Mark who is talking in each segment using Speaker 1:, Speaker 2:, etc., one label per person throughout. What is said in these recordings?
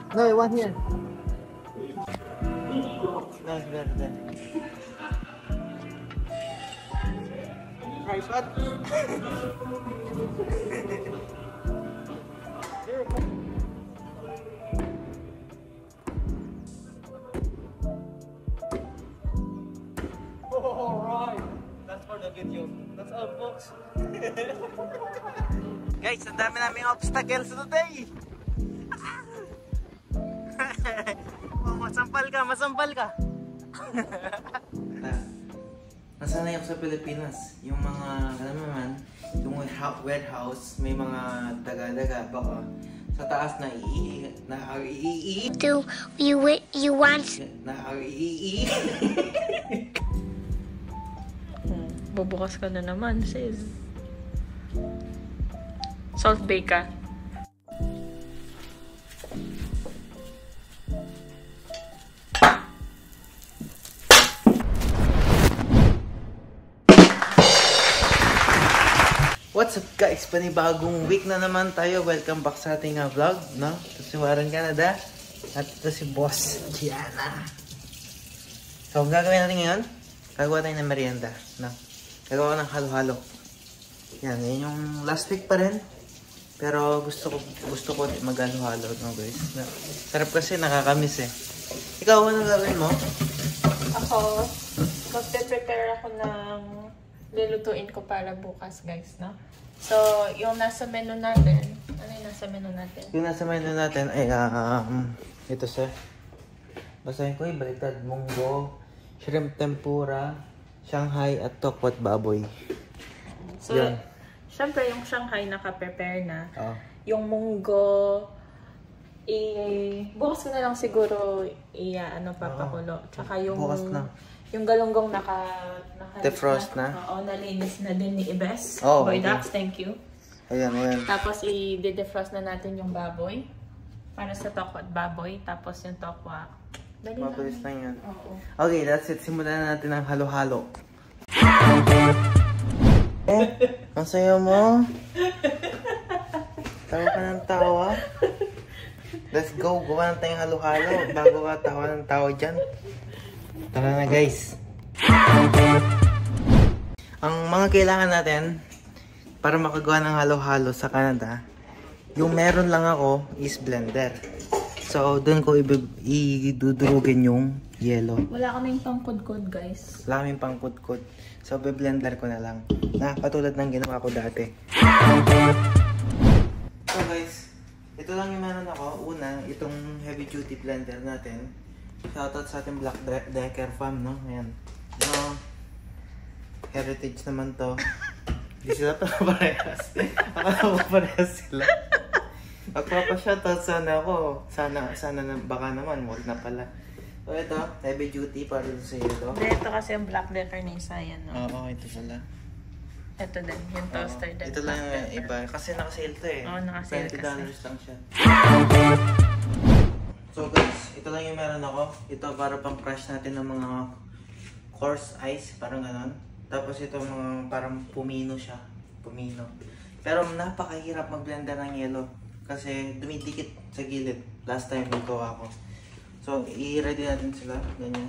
Speaker 1: No, I want here. No, it's better there. Try shot. Alright. That's for the video. That's all, folks. Guys, ang dami naming obstacles today. Oh, masampal ka. Nasanay ako sa Pilipinas. Yung mga, alam mo naman, yung warehouse, may mga daga-daga. Baka sa taas na
Speaker 2: Do you want?
Speaker 3: Bubukas ka na naman, sis. Salt bake ka.
Speaker 1: What's up guys? Panibagong week na naman tayo. Welcome back sa ating vlog, no? Ito si Warren Canada at ito si Boss Gianna. So, ang gagawin natin ngayon, gagawa tayo ng merienda, no? Gagawa ng halo-halo. Yan yung last week pa rin. Pero gusto ko mag-halo-halo, no guys? No? Sarap kasi nakakamiss eh. Ikaw, ano gagawin mo?
Speaker 3: Ako, magpe-prepare ako ng lulutuin ko para bukas, guys, no? So, yung nasa menu natin, ano yung nasa menu natin?
Speaker 1: Yung nasa menu natin ay, ito siya. Basahin ko baliktad. Munggo, shrimp tempura, Shanghai at tokwat baboy.
Speaker 3: So, syempre yung Shanghai naka-prepare na.
Speaker 1: Oh.
Speaker 3: Yung munggo, bukas ko na lang siguro papakulo. Tsaka yung
Speaker 1: bukas na.
Speaker 3: Yung galunggong naka
Speaker 1: defrost na.
Speaker 3: Oo, nalinis na din ni Ibes.
Speaker 1: Oh,
Speaker 3: Boy
Speaker 1: okay.
Speaker 3: Dax, thank you.
Speaker 1: Ayan.
Speaker 3: Tapos i-defrost na natin yung baboy. Para sa tokwa at baboy. Tapos yung tokwa. Dali
Speaker 1: mabilis lang yan.
Speaker 3: Oo.
Speaker 1: Okay, that's it. Simulan na natin ang halo-halo. Ang sayo mo. Tawa ka ng tawa. Let's go. Gawa na tayong halo-halo. Bago ka tawa ng tawa dyan. Tara na guys. Ang mga kailangan natin para makagawa ng halo-halo sa Canada, yung meron lang ako is blender. So, doon ko idudurugin yung yelo.
Speaker 3: Wala kaming pangkudkod, guys.
Speaker 1: Wala kaming pangkudkod. So, be-blender ko na lang. Na, katulad ng ginawa ko dati. So guys, ito lang yung meron ako. Una, itong heavy duty blender natin. Shoutout sa ating Black Decker Farm, no? Ayan. No, heritage naman to. Hindi sila parehas. Akala ko parehas sila. Magpapa-shoutout sana ako. Sana baka naman, wag na pala. So ito, heavy duty para sa iyo to.
Speaker 3: Ito kasi yung Black Decker ni Isayan, no?
Speaker 1: Oo, ito pala.
Speaker 3: Ito din, yung toaster din.
Speaker 1: Ito lang yung iba. Kasi nakasale to eh.
Speaker 3: Oo, nakasale
Speaker 1: $20
Speaker 3: kasi.
Speaker 1: lang siya. So guys, ito lang yung meron ako. Ito para pang crush natin ng mga coarse ice, parang ganon. Tapos ito mga parang pumino siya. Pumino. Pero napakahirap mag-blender ng yelo. Kasi dumidikit sa gilid. Last time nito ako. So, i-ready natin sila. Ganyan.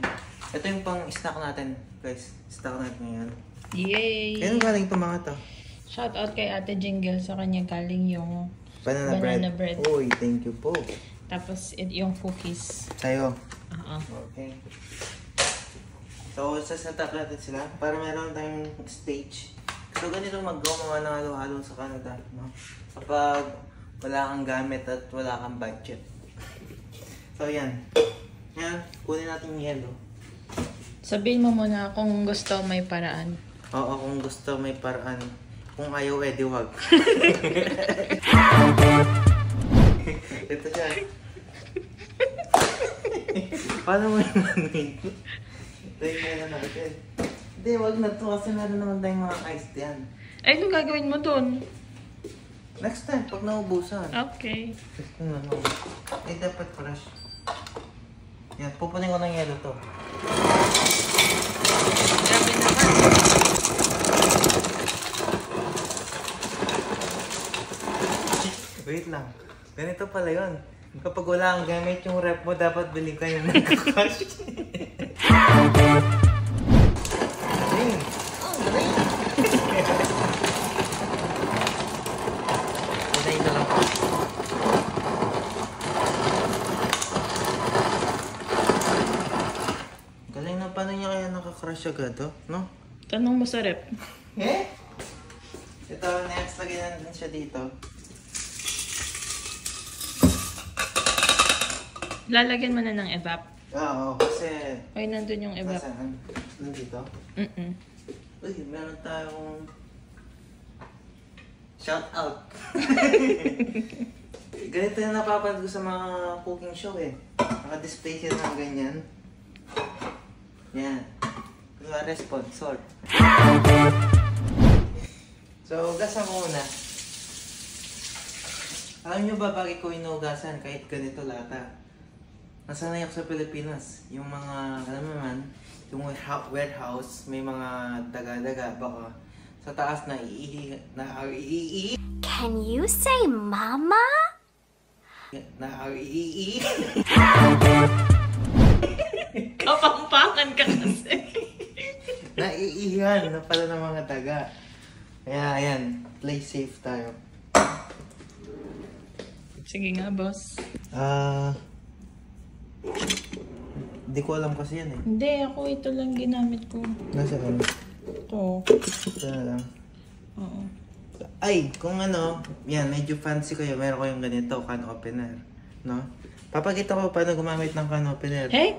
Speaker 1: Ito yung pang snack natin, guys. Snack natin ngayon.
Speaker 3: Yay!
Speaker 1: Kaya galing itong mga to?
Speaker 3: Shout out kay Ate Jingle. Sa kanya galing yung
Speaker 1: Banana bread. Uy, thank you po.
Speaker 3: Tapos yung cookies.
Speaker 1: Sa'yo.
Speaker 3: Okay.
Speaker 1: So, sasetap natin sila para meron tayong stage. So, ganito mag-gawa ng halo-halo sa Canada, no? Kapag wala kang gamit at wala kang budget. So, yan. Yan, kunin natin yung yelo.
Speaker 3: Sabihin mo muna kung gusto may paraan.
Speaker 1: Oo, kung gusto may paraan. Kung ayaw, di wag. Ito siya. Paano mo yung manuin? Ito yung meron natin. Hindi, wag na to kasi meron naman tayong mga ice yan.
Speaker 3: Ay, ano gagawin mo dun?
Speaker 1: Next time, pag naubusan.
Speaker 3: Okay.
Speaker 1: Dapat fresh. Yan, pupunin ko ng yelo to.
Speaker 3: Grabe naman.
Speaker 1: Wait lang. Ganito pala yun. Kapag wala kang gamit yung rep mo, dapat bili ka yung magkakash. Galing! Oh, galing! Galing na lang po. Galing na, paano niya kaya nakakrush agad, oh? No?
Speaker 3: Tanong mo sa rep.
Speaker 1: Eh? Ito, next, lagyan natin siya dito.
Speaker 3: Lalagyan mo na ng evap.
Speaker 1: Oo, kasi...
Speaker 3: Ay, nandun yung evap.
Speaker 1: Saan? Nandito? Uy, meron tayong... Shout out! Ganito yung napapanood ko sa mga cooking show eh. Naka-display sila ng ganyan. Yan. Kunwari sponsor. So, ugasan ko muna. Alam nyo ba bakit ko inuugasan kahit ganito lata? Nasanay ako sa Pilipinas. Yung mga, alam mo man, yung warehouse, may mga daga-daga. Baka sa taas na iihi.
Speaker 2: Can you say mama?
Speaker 3: Kapampangan ka kasi.
Speaker 1: Naiihan na pala ng mga daga. Kaya, ayan, play safe tayo.
Speaker 3: Sige nga, boss.
Speaker 1: Hindi ko alam kasi yan eh.
Speaker 3: Hindi, ako ito lang ginamit ko.
Speaker 1: Nasaan?
Speaker 3: Ito.
Speaker 1: Ito na lang.
Speaker 3: Oo.
Speaker 1: Ay, kung ano, yan, medyo fancy kayo, meron ko yung ganito, can opener. No? Papakita ko paano gumamit ng can opener.
Speaker 3: Hey?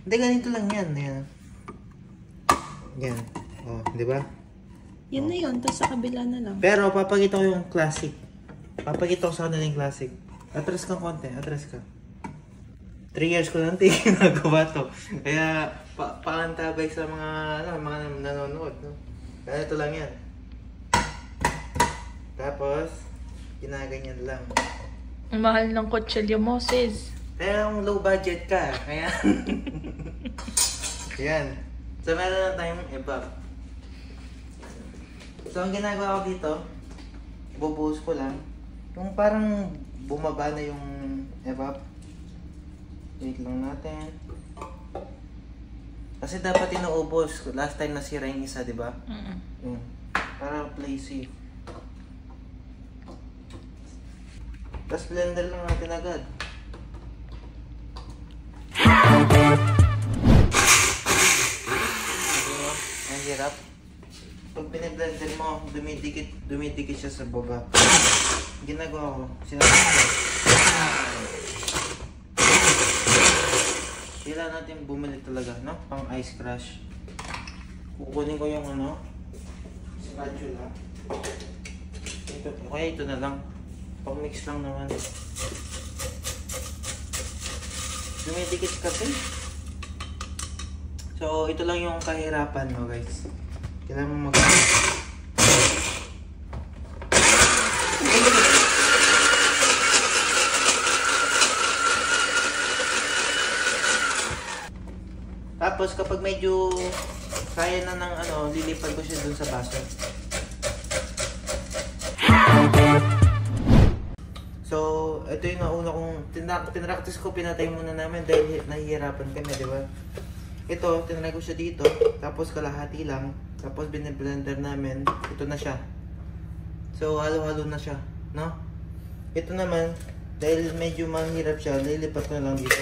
Speaker 1: Hindi, ganito lang yan. Yan. Yan. Oh, di ba?
Speaker 3: Yan na yun, tapos sa kabila na lang.
Speaker 1: Pero papakita ko yung classic. Papakita ko sa kanila yung classic. Atras kang konti, atras ka. 3 years ko nang ginagawa to. Kaya paantabay sa mga mga nanonood, no. Ganito lang 'yan. Tapos ginaganyan lang.
Speaker 3: Ang mahal ng kutsilyo mo, sis.
Speaker 1: Pero low budget ka, kaya yan. So meron lang tayong evap. So ang ginagawa ko dito, bubuhos ko lang. Yung parang bumaba na yung evap. Wait lang natin. Kasi dapat inuubos. Last time nasira yung isa, di ba? Para play safe. Tapos blender lang natin agad. Ang hirap. Pag piniblender mo, dumidikit siya sa baba. Ginagawa ko, kailangan natin bumili talaga, no? Pang ice crush. Kukunin ko yung spatula. Ito, okay, ito na lang. Pang mix lang naman. Dumidikit kasi. So, ito lang yung kahirapan, no, guys. Kailangan mo Tapos kapag medyo kaya na ng lilipad ko siya dun sa baso. So, ito yung nauna kong tinractice ko, pinatay muna namin dahil nahihirapan kami, di ba? Ito, tinry ko siya dito, tapos kalahati lang, tapos biniblender namin, ito na siya. So, halo-halo na siya, no? Ito naman, dahil medyo mahirap siya, lilipat ko na lang dito.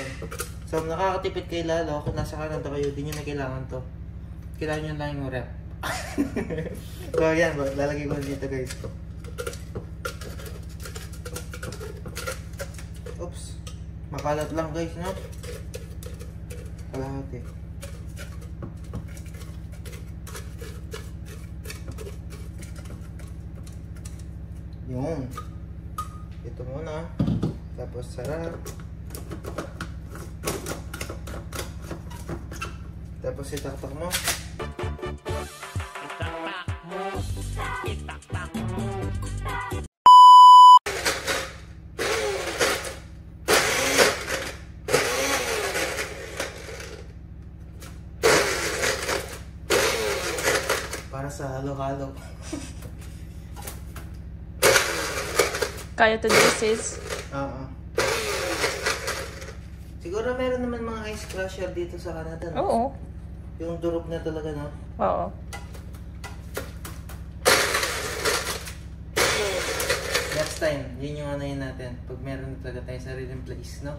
Speaker 1: So, nakakatipid kayo lalo kung nasa Canada kayo, di nyo na kailangan to. Kailangan nyo lang yung rep. So, yan, lalagay ko dito guys. Oops. Makalat lang guys, no? Kalahati. Yun. Ito muna. Tapos sarap. Tapos itaktak mo. Para sa halo-halo.
Speaker 3: Kaya to do, sis?
Speaker 1: Oo. Siguro meron naman mga ice crusher dito sa Canada, no?
Speaker 3: Oo.
Speaker 1: Yung durog na talaga, no?
Speaker 3: Oo.
Speaker 1: Next time, yun yung ano yun natin. Pag meron talaga tayo sariling place, no?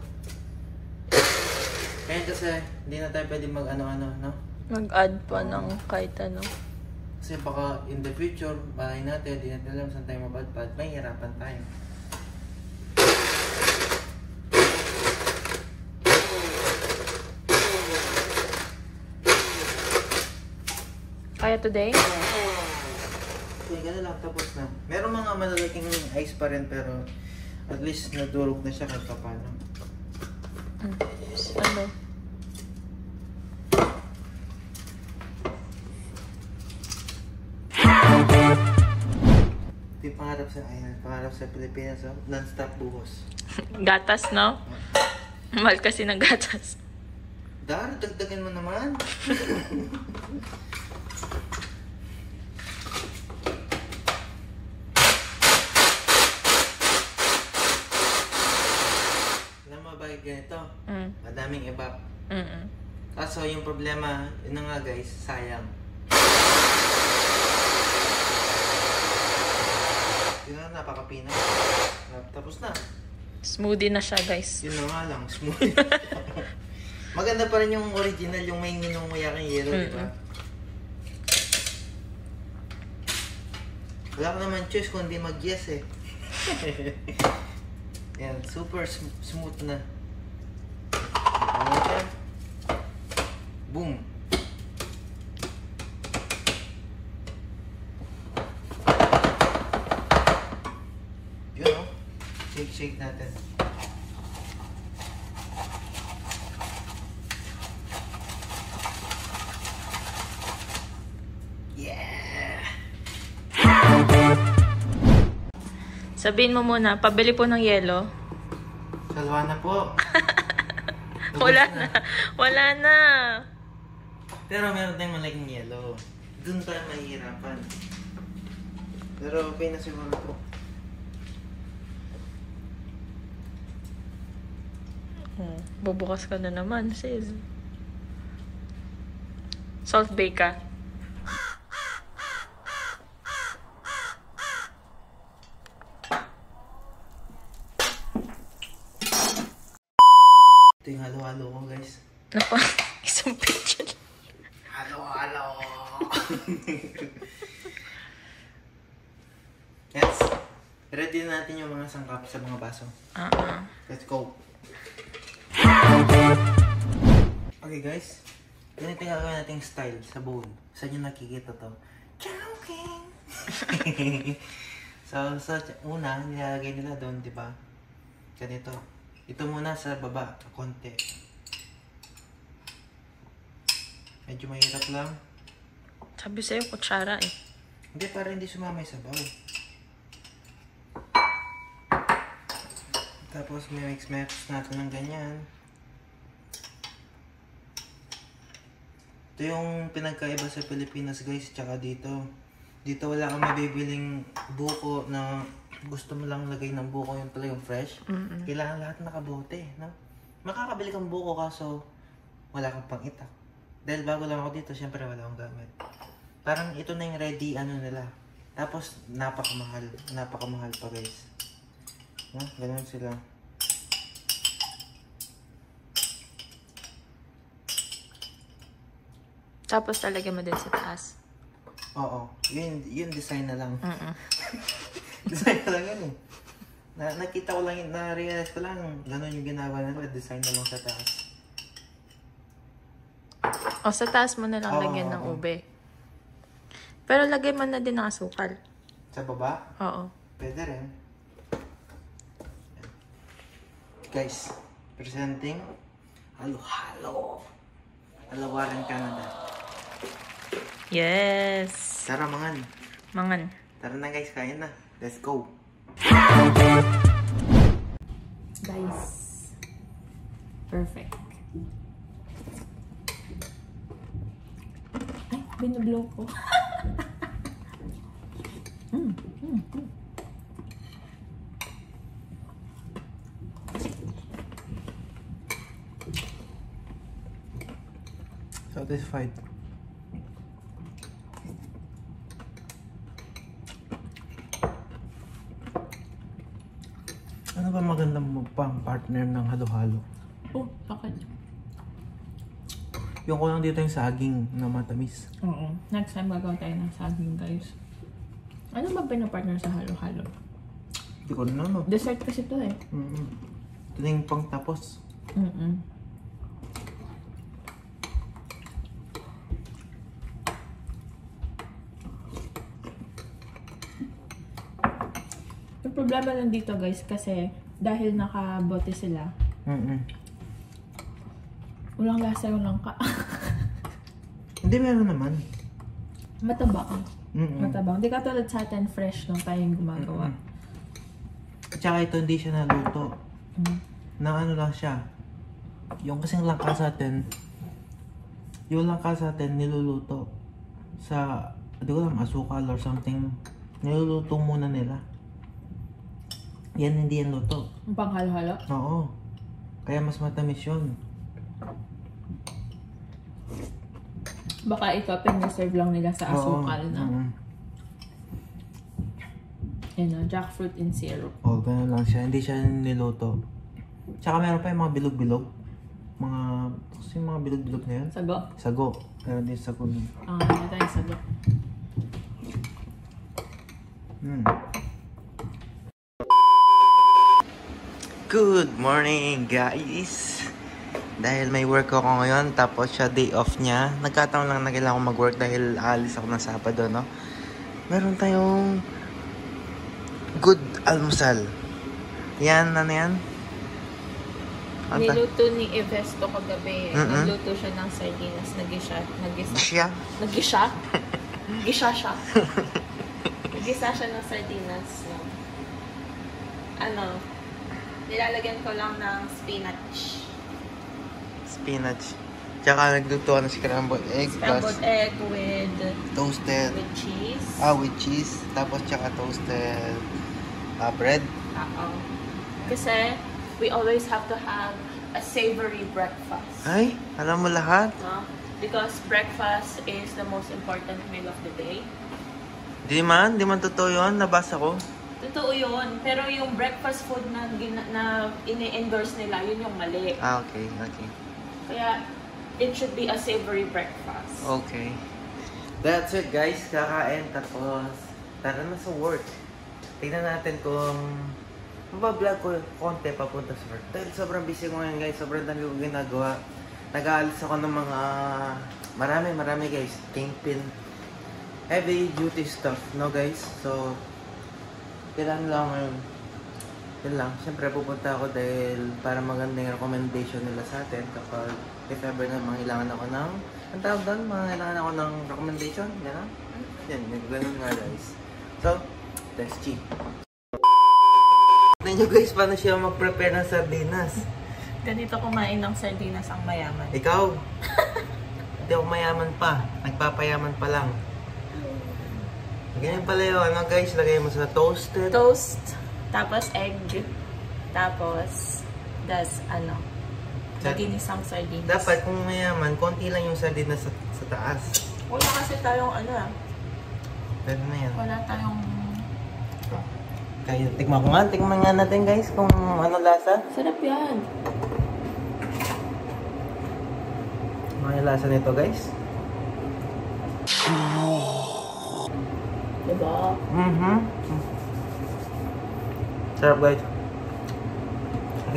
Speaker 1: Kaya kasi, hindi na tayo pwede mag-ano-ano, no?
Speaker 3: Mag-add pa ng kahit ano.
Speaker 1: Kasi baka in the future, bahay natin, hindi natin alam saan tayo mapadpad, may hirapan tayo.
Speaker 3: Kaya today?
Speaker 1: Okay, gano'n lang, tapos na. Meron mga malalaking ice pa rin, pero at least nadurog na siya kahit paano.
Speaker 3: Ano?
Speaker 1: Ito yung pangarap sa Pilipinas, oh. Non-stop buhos.
Speaker 3: Gatas, no? Mahal kasi ng gatas.
Speaker 1: Dar, dagdagan mo naman. Alam mo ba ganito? Madaming iba. Kaso yung problema, yun na nga guys, sayang. Yun na, napaka-Pinoy. Tapos na.
Speaker 3: Smoothie na siya, guys.
Speaker 1: Yun na nga lang, smooth. Maganda pa rin yung original, yung may nginunguya kang yellow, di ba? Wala ka naman choice kundi mag-yes eh. Yan, super smooth na. Okay. Boom! Yun o. Shake natin. Yeah! Sabihin
Speaker 3: mo muna, pabili po ng yelo.
Speaker 1: Salwa na po.
Speaker 3: Wala na. Wala na.
Speaker 1: Pero meron tayong malaking yellow. Doon tayo mahihirapan. Pero okay na siguro po.
Speaker 3: Bubukas ka na naman, sis. Salt bake ka.
Speaker 1: Ito yung halo-halo ko, guys.
Speaker 3: Napa, isang picture.
Speaker 1: Halo-halo! Yes. Ready na natin yung mga sangkap sa mga baso. Let's go. Okay guys, ganito yung gagawin nating style sa bowl. Saan nyo nakikita to? Chowking! So, sa una, nilalagay nila doon, di ba? Ganito. Ito muna sa baba, konti. Medyo mahirap lang.
Speaker 3: Sabi sa'yo, kutsara eh.
Speaker 1: Hindi, para hindi sumamay sa baw. Tapos may mix natin ng ganyan. Ito yung pinagkaiba sa Pilipinas guys, tsaka dito. Dito wala kang mabibiling buko na gusto mo lang lagay ng buko yung talagang fresh. Kailangan lahat nakabote, no? Makakabili kang buko kaso wala kang pang itak. Dahil bago lang ako dito, syempre wala akong gamit. Parang ito na yung ready ano nila. Tapos napakamahal pa guys. No? Ganun sila.
Speaker 3: Tapos talagyan mo din sa taas.
Speaker 1: Oo. Yun design na lang. Design na lang yun eh. Nakita ko lang, na-realize ko lang, gano'n yung ginagawa nila, design na lang sa taas.
Speaker 3: O, sa taas mo na lang lagyan ng ube. Pero lagay mo na din ng asukal.
Speaker 1: Sa baba?
Speaker 3: Oo.
Speaker 1: Pwede rin. Guys, presenting halo-halo. Halawaran Canada.
Speaker 3: Yes!
Speaker 1: Tara, mangan.
Speaker 3: Mangan.
Speaker 1: Tara na guys, kain na. Let's go.
Speaker 3: Guys. Perfect. Ay, binublow ko.
Speaker 1: Satisfied. Ano ba magandang pang partner ng halo-halo?
Speaker 3: Oh, bakit?
Speaker 1: Yung ko lang dito yung saging na matamis.
Speaker 3: Oo. Next time gagawin tayo ng saging, guys. Ano ba pinapartner sa halo-halo?
Speaker 1: Hindi ko rin ano.
Speaker 3: Dessert kasi ito eh.
Speaker 1: Ito na yung pang tapos.
Speaker 3: Yung problema lang dito, guys, kasi dahil nakabote sila, walang lasa yung langka.
Speaker 1: Hindi, meron naman.
Speaker 3: Matabang. Matabang. Hindi katulad sa atin, fresh nung tayong gumagawa.
Speaker 1: At saka ito hindi siya naluto. Na ano lang siya. Yung kasing langka sa atin, yung langka sa atin niluluto sa, hindi ko alam, asukal or something. Niluluto muna nila. Yan hindi yan luto.
Speaker 3: Yung pang halo-halo?
Speaker 1: Oo. Kaya mas matamis yun.
Speaker 3: Baka ito, pinaserve lang nila sa asukal na. Yan o, jackfruit in syrup.
Speaker 1: Oo, ganun lang siya. Hindi siya niluto. Tsaka meron pa yung mga bilog-bilog. Mga, kasi yung mga bilog-bilog na yun.
Speaker 3: Sago?
Speaker 1: Sago. Meron din sago.
Speaker 3: Ano tayo sago?
Speaker 1: Good morning, guys! Dahil may work ako ngayon, tapos siya day off niya. Nagkataon lang na kailangan ko mag-work dahil aalis ako ng Sabado, no? Meron tayong good almusal. Yan, ano yan?
Speaker 3: Niluto ni Evesto kagabi. Nagluto siya ng sardinas. Nagisa siya? Nagisa siya. Nagisa siya ng sardinas. No? Ano? Nilalagyan ko lang ng spinach.
Speaker 1: Spinach. Tsaka nagluto ng scrambled egg.
Speaker 3: Scrambled egg with
Speaker 1: toasted.
Speaker 3: With cheese.
Speaker 1: With cheese. Tapos tsaka toasted bread.
Speaker 3: Kasi we always have to have a savory breakfast.
Speaker 1: Ay, alam mo lahat?
Speaker 3: No? Because breakfast is the most important meal of the day.
Speaker 1: Di man totoo yun. Nabasa ko.
Speaker 3: Totoo yun. Pero yung breakfast food na ini-endorse nila, yun yung mali.
Speaker 1: Okay.
Speaker 3: Kaya, it should be a savory breakfast.
Speaker 1: Okay. That's it, guys. Kakain. Tapos, tara na sa work. Tingnan natin kung mabablog ko konti papunta sa work. Dahil sobrang busy ko ngayon, guys. Sobrang dami ko ginagawa. Nag-aalis ako ng mga marami, guys. Kingpin. Heavy duty stuff, no, guys? So, kailangan lang ngayon. Yun lang. Siyempre pupunta ako dahil para maganda yung recommendation nila sa atin kapag if ever na mangailangan ako ng ang tawag doon, mangailangan ako ng recommendation. Yan. Ganun nga, guys. So, let's cheat. Tignan nyo, guys, paano siya mag-prepare ng sardinas.
Speaker 3: Ganito kumain ng sardinas ang mayaman.
Speaker 1: Ikaw? Hindi ako mayaman pa. Nagpapayaman pa lang. Ganyan pala yun, ano guys, lagay mo sa toasted.
Speaker 3: Toast, tapos egg, tapos, ginisang sardinas.
Speaker 1: Dapat kung mayaman, konti lang yung sardinas sa taas.
Speaker 3: Wala kasi tayong
Speaker 1: Pwede na yan.
Speaker 3: wala tayong...
Speaker 1: Kaya, tikman nga natin guys kung ano lasa.
Speaker 3: Sarap yan.
Speaker 1: Ano yung lasa nito guys?
Speaker 3: Diba?
Speaker 1: Sarap guys.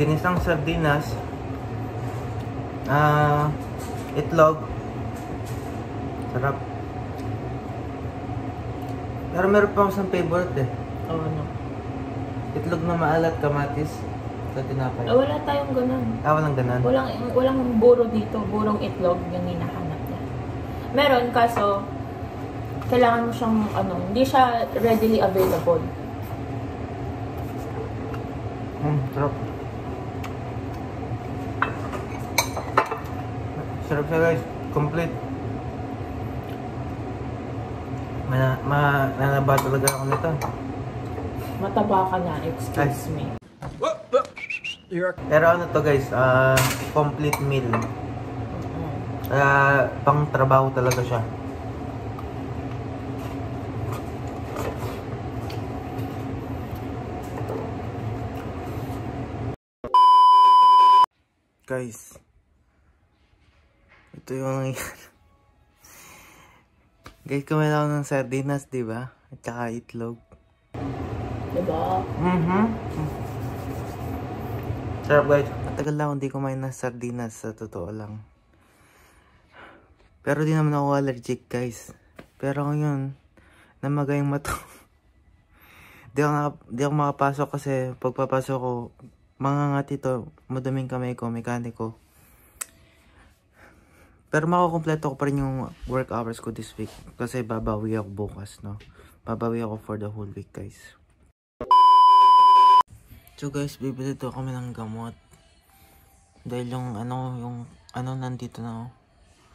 Speaker 1: Ginisang sardinas. Itlog. Sarap. Pero meron pa akong isang favorite eh.
Speaker 3: No.
Speaker 1: Itlog na maalat, kamatis. Sa tinapay.
Speaker 3: Wala tayong ganun.
Speaker 1: Walang ganan.
Speaker 3: Walang buro dito. Burong itlog yung hinahanap niya. Meron, kaso kailangan mo siyang, hindi siya readily available.
Speaker 1: Sarap. Sarap siya guys. Complete. Nanaba talaga ako nito.
Speaker 3: Mataba ka na, excuse me.
Speaker 1: Pero ano to guys, complete meal. Pang trabaho talaga siya. Guys, ito yung nangyayari. Guys, kumain ako ng sardinas, di ba? At saka itlog.
Speaker 3: Diba?
Speaker 1: Sarap, guys. Matagal lang hindi kumain ng sardinas, sa totoo lang. Pero di naman ako allergic, guys. Pero ngayon, namaga yung mata. Di ako makapasok kasi pagpapasok ko, mangangati to, madaming kamay ko, mekaniko. Pero makukumpleto ko pa rin yung work hours ko this week. Kasi babawi ako bukas, no? Babawi ako for the whole week, guys. So guys, bibili to kami ng gamot. Dahil yung ano nandito na, oh.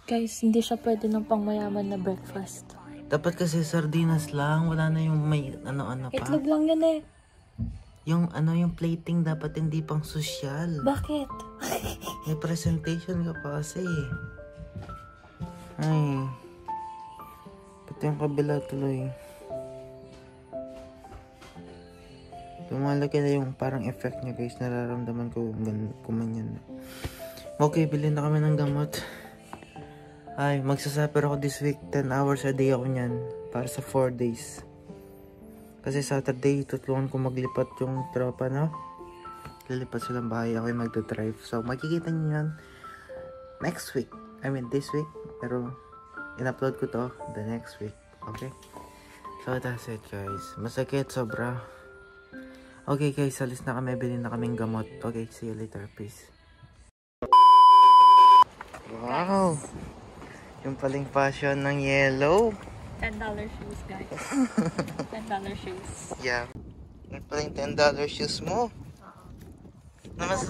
Speaker 3: Guys, hindi siya pwede ng pangmayaman na breakfast.
Speaker 1: Dapat kasi sardinas lang, wala na yung may ano-ano pa.
Speaker 3: Itlog lang yun eh.
Speaker 1: Yung plating dapat hindi pang sosyal.
Speaker 3: Bakit?
Speaker 1: May presentation ka pa kasi. Ay. Pati yung kabila tuloy. Lumalaki na yung parang effect niya, guys. Nararamdaman ko kumanyan. Okay, bilhin na kami ng gamot. Ay, magsasuffer ako this week. 10 hours a day ako niyan. Para sa 4 days. Kasi Saturday, tutulungan ko maglipat yung tropa, no? Lilipat silang bahay, ako yung magdadrive. So, makikita nyo yan next week. I mean, this week. Pero, in-upload ko to the next week. Okay? So, that's it, guys. Masakit, sobra. Okay, guys. Alis na kami. Bilhin na kaming gamot. Okay, see you later. Peace. Wow! Yung paling fashion ng yellow.
Speaker 3: $10 shoes, guys. $10 shoes.
Speaker 1: Yeah. Yung paling $10 shoes mo. Namas...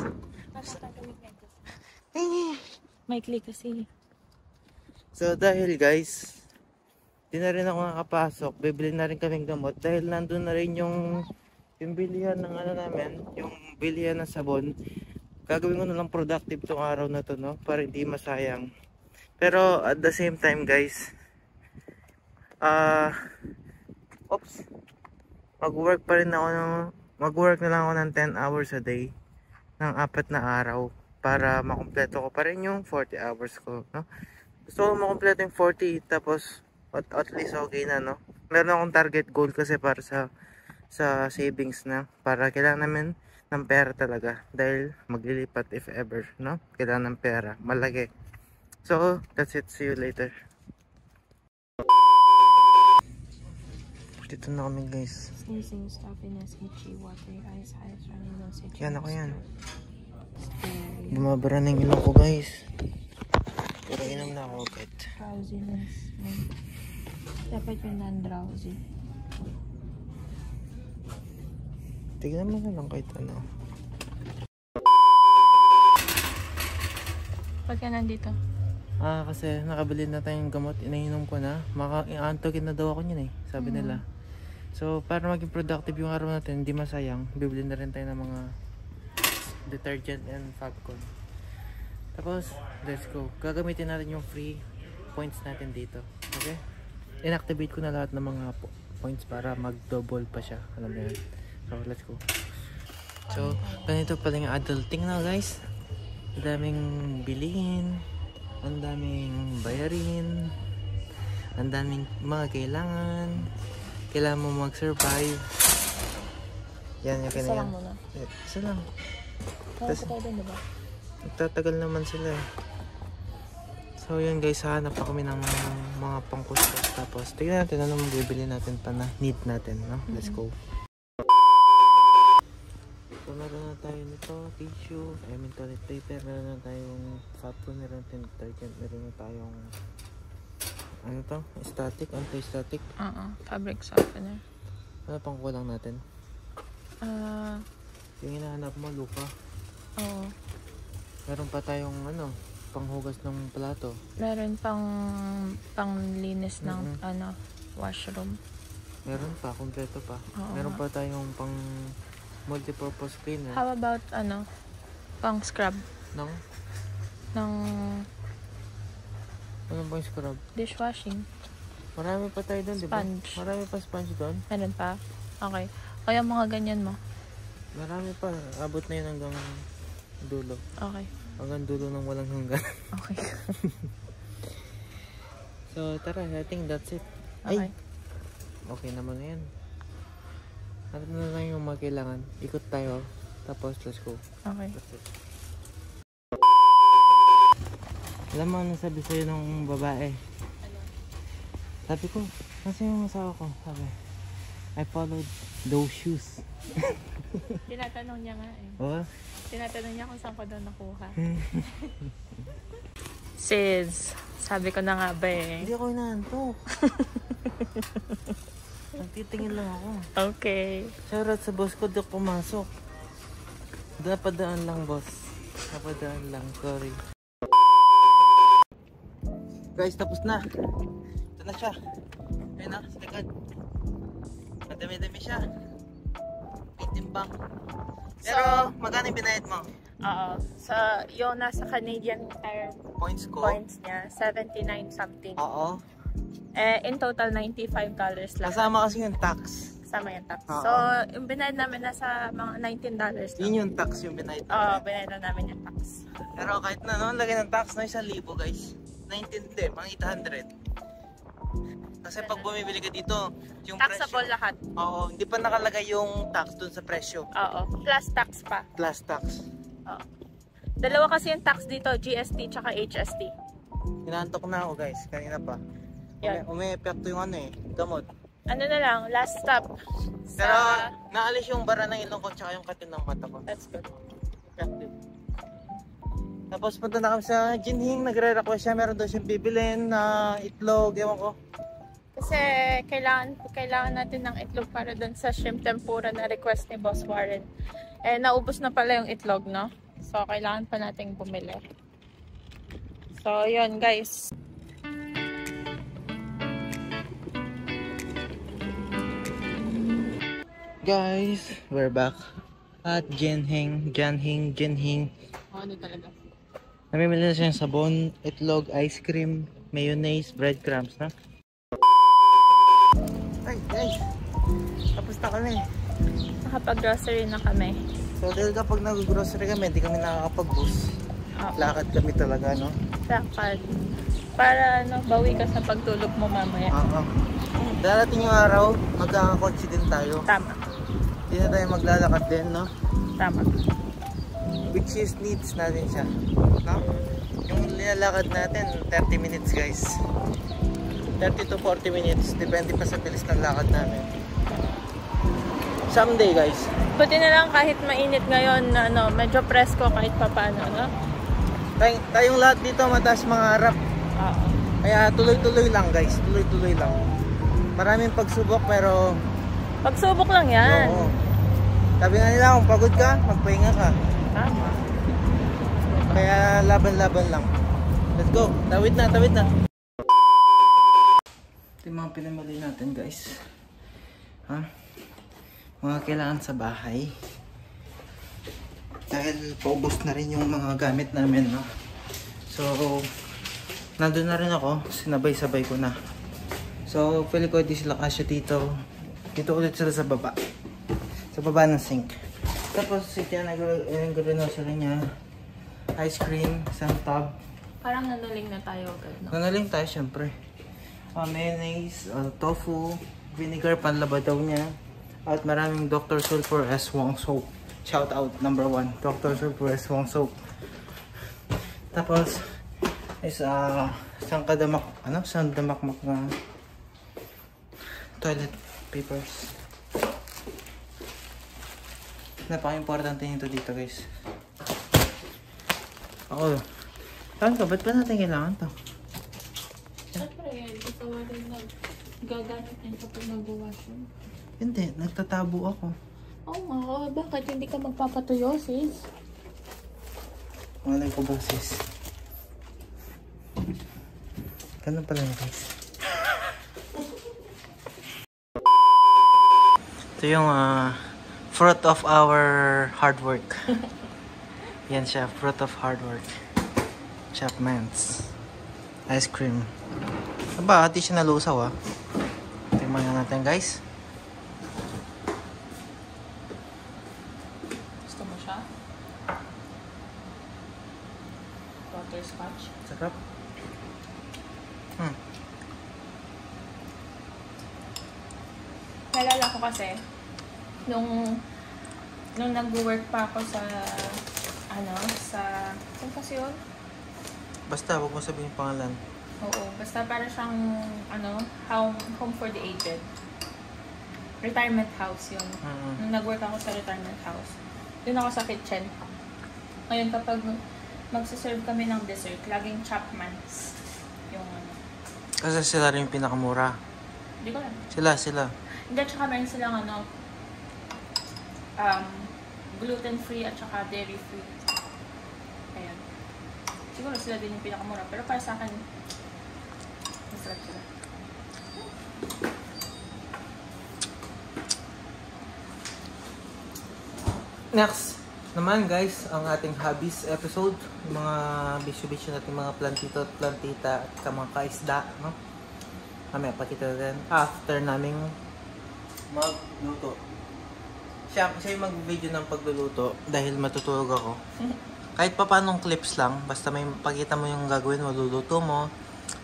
Speaker 3: May click kasi.
Speaker 1: So, dahil guys, di na rin ako nakapasok. Bibili na rin kaming gamot. Dahil nandun na rin yung bilihan ng ano namin. Yung bilihan ng sabon. Gagawin ko na lang productive tong araw na to, no? Para hindi masayang. Pero at the same time, guys, mag-work pa rin ako mag-work na lang ako ng 10 hours a day ng 4 na araw para makumpleto ko pa rin yung 40 hours ko, no? Gusto ko makumpleto yung 40 tapos at least okay na, no? Meron akong target goal kasi para sa savings na, para kailangan namin ng pera talaga dahil maglilipat if ever, no? Kailangan ng pera, malaki. So, that's it. See you later. Dito na kami, guys.
Speaker 3: Sneezing, stuffiness, itchy, watery eyes, eyes, running nose, itchy.
Speaker 1: Yan ako yan. Bumabara na yung ilong ko, guys. Pero inom na ako agad.
Speaker 3: Drowsiness. Dapat yung non-drowsy.
Speaker 1: Tignan mo na lang kahit ano.
Speaker 3: Pag ka nandito?
Speaker 1: Kasi nakabili na tayong gamot. Inainom ko na. Maka-antogin na daw ako yun eh. Sabi nila. So, para maging productive yung araw natin, hindi masayang, bibili na rin tayo ng mga detergent and Fabcon. Tapos, let's go. Gagamitin natin yung free points natin dito. Okay? Inactivate ko na lahat ng mga points para mag-double pa siya. Alam mo yun. So, let's go. So, ganito pala yung adulting na, guys. Ang daming bilihin. Ang daming bayarin. Ang daming mga kailangan. Kailangan mo mag-survive. Yan yung
Speaker 3: Isa lang muna.
Speaker 1: Isa lang.
Speaker 3: Kaya pa tayo din, diba?
Speaker 1: Nagtatagal naman sila eh. So yun guys, hanap pa kami ng mga pangkustos. Tapos tignan natin ano mabibili natin pa na need natin, no? Let's go. So meron na tayo nito, tissue, toilet paper, meron na tayong Fabcon, meron na tayong detergent, meron na tayong ano to? Static, anti-static?
Speaker 3: Fabric softener.
Speaker 1: Ano pang kulang natin? Yung hinahanap mo, lupa.
Speaker 3: Oo.
Speaker 1: Meron pa tayong ano, panghugas ng plato.
Speaker 3: Meron panglinis ng washroom.
Speaker 1: Meron pa, kompleto pa.
Speaker 3: Oo.
Speaker 1: Meron pa tayong pang multipurpose cleaner.
Speaker 3: How about pang scrub
Speaker 1: Ng?
Speaker 3: ng
Speaker 1: Ano bang scrub?
Speaker 3: Dishwashing.
Speaker 1: Marami pa tayo doon, di ba?
Speaker 3: Sponge.
Speaker 1: Marami pa sponge doon.
Speaker 3: Meron pa? Okay. Kaya mga ganyan mo.
Speaker 1: Marami pa. Abot na yun hanggang dulo.
Speaker 3: Okay.
Speaker 1: Hanggang dulo ng walang hanggan.
Speaker 3: Okay.
Speaker 1: So, tara. I think that's it.
Speaker 3: Okay.
Speaker 1: Ay! Okay naman na yan. Ano na lang yung mga kailangan. Ikot tayo. Tapos, let's go.
Speaker 3: Okay.
Speaker 1: That's it. Alam mo, ano sabi sa'yo ng babae?
Speaker 3: Ano?
Speaker 1: Sabi ko, nasa yung asawa ko? Sabi, I followed those shoes.
Speaker 3: Tinatanong niya nga eh.
Speaker 1: Oo?
Speaker 3: Tinatanong niya kung saan ko daw nakuha. Sis, sabi ko na nga ba eh.
Speaker 1: Hindi ako inaantok. Nagtitingin lang ako.
Speaker 3: Okay.
Speaker 1: Shoutout sa boss ko, di ako pumasok. Napadaan lang, boss. Napadaan lang, sorry. Guys, tapos na. Ito na siya. Ayun na, sa likod. Madami-dami siya. May timbang. Pero, magkano yung binayad mo?
Speaker 3: Oo. So, yung nasa Canadian Tire
Speaker 1: Points ko?
Speaker 3: points niya, 79 something.
Speaker 1: Oo.
Speaker 3: In total, $95 lang.
Speaker 1: Kasama kasi yung tax.
Speaker 3: Kasama yung tax.
Speaker 1: Oo.
Speaker 3: So, yung binayad namin nasa mga $19 lang.
Speaker 1: Yun yung tax yung binayad
Speaker 3: Oo,
Speaker 1: namin.
Speaker 3: binayad na namin yung tax.
Speaker 1: Pero kahit na noon, lagay ng tax na 1,000 guys. 19 din, mga 800. Kasi pag bumibili ka dito, yung
Speaker 3: Taxable
Speaker 1: presyo.
Speaker 3: lahat.
Speaker 1: Oo, hindi pa nakalagay yung tax dun sa presyo.
Speaker 3: Oo. Plus tax pa.
Speaker 1: Plus tax.
Speaker 3: Oo. Dalawa kasi yung tax dito, GST tsaka HST.
Speaker 1: Hinantok na ako guys, kanina pa.
Speaker 3: Yan.
Speaker 1: Umi-epekto yung ano gamot.
Speaker 3: Ano na lang, last stop.
Speaker 1: Pero naalis yung bara ng ilong ko tsaka yung katin ng mata ko.
Speaker 3: That's good.
Speaker 1: Effective. Tapos punta na kami sa Jinhing, nagre-request siya, meron daw siyang bibilin na itlog, ewan ko.
Speaker 3: Kasi kailangan natin ng itlog para dun sa shrimp tempura na request ni Boss Warren. Eh, naubos na pala yung itlog, no? So, kailangan pa nating bumili. So, yun guys.
Speaker 1: Guys, we're back at Jinhing.
Speaker 3: Ano talaga?
Speaker 1: Namimili na siya ng sabon, itlog, ice cream, mayonnaise, breadcrumbs, na? Ay, guys! Tapos na kami.
Speaker 3: Nakapag-grocery na kami.
Speaker 1: So, dahil kapag nag-grocery kami, hindi kami nakakapag-bus.
Speaker 3: Oh.
Speaker 1: Lakad kami talaga, no?
Speaker 3: Lakad. Para bawi ka sa pagtulog mo mamaya.
Speaker 1: Oo. Darating yung araw, magkakakotse din tayo.
Speaker 3: Tama.
Speaker 1: Hindi na tayo maglalakad din, no?
Speaker 3: Tama.
Speaker 1: Which is needs natin siya, no? Yung nilalakad natin, 30 minutes guys. 30 to 40 minutes, depende pa sa bilis ng lakad namin. Someday guys.
Speaker 3: Buti na lang kahit mainit ngayon, medyo presko kahit papano, no?
Speaker 1: Tayong lahat dito mataas mga harap.
Speaker 3: Oo.
Speaker 1: Kaya tuloy-tuloy lang guys, tuloy-tuloy lang. Maraming pagsubok pero
Speaker 3: Pagsubok lang yan.
Speaker 1: oo. Sabi nga nila, kung pagod ka, magpahinga ka.
Speaker 3: Tama.
Speaker 1: Kaya laban-laban lang. Let's go, tawid na, tawid na. Ito yung mga pinamali natin guys. Ha? Mga kailangan sa bahay. Dahil paubos na rin yung mga gamit namin, no? So, nandun na rin ako, sinabay-sabay ko na. So, pili ko di sila kasya dito. Dito ulit sila sa baba. Sa baba ng sink. Tapos, ito yan, nag-rin na sila niya. Ice cream, isang tub.
Speaker 3: Parang nanuling na tayo agad, no?
Speaker 1: Nanaling tayo, syempre. Mayonnaise, tofu, vinegar, panlaba daw niya. At maraming Dr. Sulfur S. Wong soap. Shout out, number 1. Dr. Sulfur S. Wong soap. Tapos, is isang damakmak na toilet papers. Napaka-importante nito dito guys. Ako, saan ka? Ba't ba natin kailangan to?
Speaker 3: Siyempre, ito rin gagamit din kapag nag-washroom.
Speaker 1: Hindi, nagtatabo ako.
Speaker 3: Oo nga, bakit hindi ka magpapatuyo, sis?
Speaker 1: Malay ko ba sis? Ganun pala yun guys. Ito yung fruit of our hard work. Yan siya, fruit of hard work. Chapman's. Ice cream. Aba, di siya nalusaw ah. Tingnan nga natin guys.
Speaker 3: Gusto mo siya? Butterscotch.
Speaker 1: Sarap.
Speaker 3: Naalala ko kasi, nung nag-work pa ako sa, saan kasi yun?
Speaker 1: Basta, huwag mo sabihin yung pangalan.
Speaker 3: Oo, basta para siyang, home for the aged. Retirement house yun. Nung nag-work ako sa retirement house, yun ako sa kitchen. Ngayon, kapag magsaserve kami ng dessert, laging Chapman's. Yung
Speaker 1: Kasi sila rin yung pinakamura.
Speaker 3: Hindi ko lang.
Speaker 1: Sila.
Speaker 3: Hindi, tsaka meron silang gluten-free at saka dairy-free. Ayan. Siguro sila din yung pinakamura. Pero para sa akin, masarap sila.
Speaker 1: Next naman guys, ang ating hobbies episode. Yung mga bisyo-bisyo natin mga plantito at plantita at mga kaisda, no? Mamaya pakita natin after naming magluto. Siya yung mag-video ng pagluluto dahil matutulog ako. Kahit pa paanong clips lang, basta may pakita mo yung gagawin mo, luluto mo.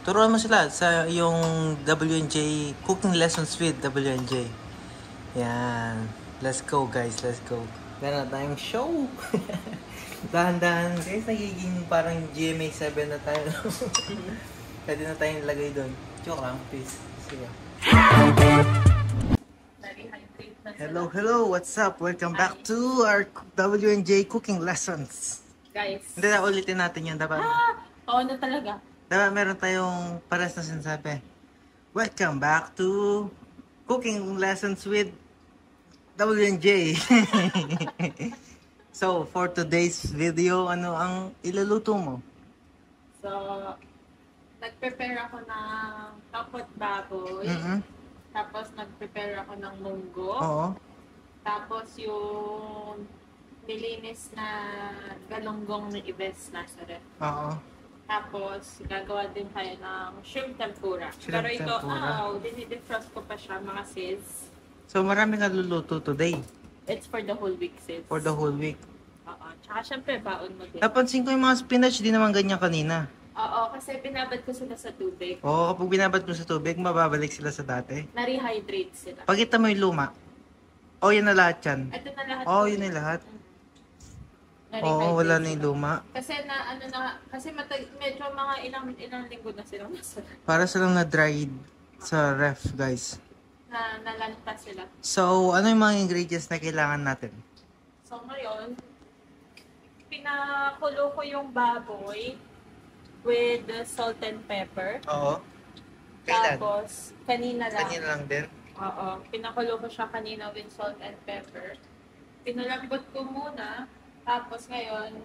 Speaker 1: Turuan mo sila sa yung WNJ, Cooking Lessons with WNJ. Yan. Let's go guys, let's go. Meron na tayong show. Dahan-dahan guys, nagiging parang GMA7 na tayo. Pwede na tayong lagay doon. Joke lang, please. Sige. Hello, what's up? Welcome back to our WNJ Cooking Lessons.
Speaker 3: Guys.
Speaker 1: Hindi na ulitin natin yun, dapat.
Speaker 3: Oo na talaga.
Speaker 1: Dapat meron tayong pares na sinasabi. Welcome back to Cooking Lessons with WNJ. So, for today's video, ano ang iluluto mo?
Speaker 3: So, nag-prepare ako ng kapot baboy. Tapos, nag-prepare ako ng munggo.
Speaker 1: Oo.
Speaker 3: Tapos, yung nilinis na galunggong ni Ives Nazareth.
Speaker 1: Oo.
Speaker 3: Tapos, gagawa din tayo ng shrimp tempura.
Speaker 1: Shrimp
Speaker 3: Pero ito,
Speaker 1: tempura.
Speaker 3: dinidefrost ko pa siya, mga sis.
Speaker 1: So, marami ka luluto today.
Speaker 3: It's for the whole week, sis.
Speaker 1: For the whole week.
Speaker 3: Oo. Tsaka, syempre, baon mo din.
Speaker 1: Napansin ko yung mga spinach, di naman ganyan kanina.
Speaker 3: Oo, kasi binabad ko sila sa tubig.
Speaker 1: Oo, kapag binabad mo sa tubig, mababalik sila sa dati.
Speaker 3: Na-rehydrate sila.
Speaker 1: Pagkita mo yung luma. O, yun na lahat yan.
Speaker 3: Ito na lahat.
Speaker 1: Oo, yun na lahat.
Speaker 3: Na-rehydrate
Speaker 1: Oo, wala na
Speaker 3: sila.
Speaker 1: yung luma.
Speaker 3: Kasi medyo mga ilang linggo na silang nasa
Speaker 1: Para silang na-dried sa ref, guys.
Speaker 3: nalanta sila.
Speaker 1: So, ano yung mga ingredients na kailangan natin?
Speaker 3: So ngayon, pinakulo ko yung baboy with salt and pepper.
Speaker 1: Oo.
Speaker 3: Tapos, kanina lang.
Speaker 1: Kanina lang din?
Speaker 3: Oo. Pinakulo ko siya kanina with salt and pepper. Pinalambot ko muna. Tapos ngayon,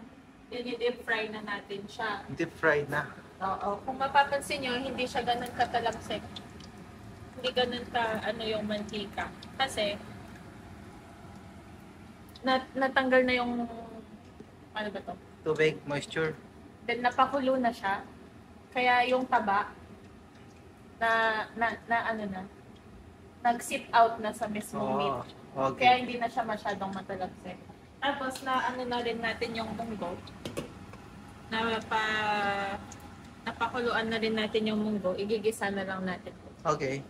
Speaker 3: dinidip fry na natin siya.
Speaker 1: Deep fried na.
Speaker 3: Oo. Kung mapapansin nyo, hindi siya ganun katalapsik. Hindi ganun yung mantika. Kasi, natanggal na yung, ano ba to?
Speaker 1: Tubig, moisture.
Speaker 3: Then, napakulo na siya. Kaya yung taba, nag-sip out na sa mismong meat.
Speaker 1: Okay.
Speaker 3: Kaya hindi na siya masyadong matalapsik. Tapos, na rin natin yung munggo. Napakuluan na rin natin yung munggo. Igigisa na lang natin.
Speaker 1: Okay.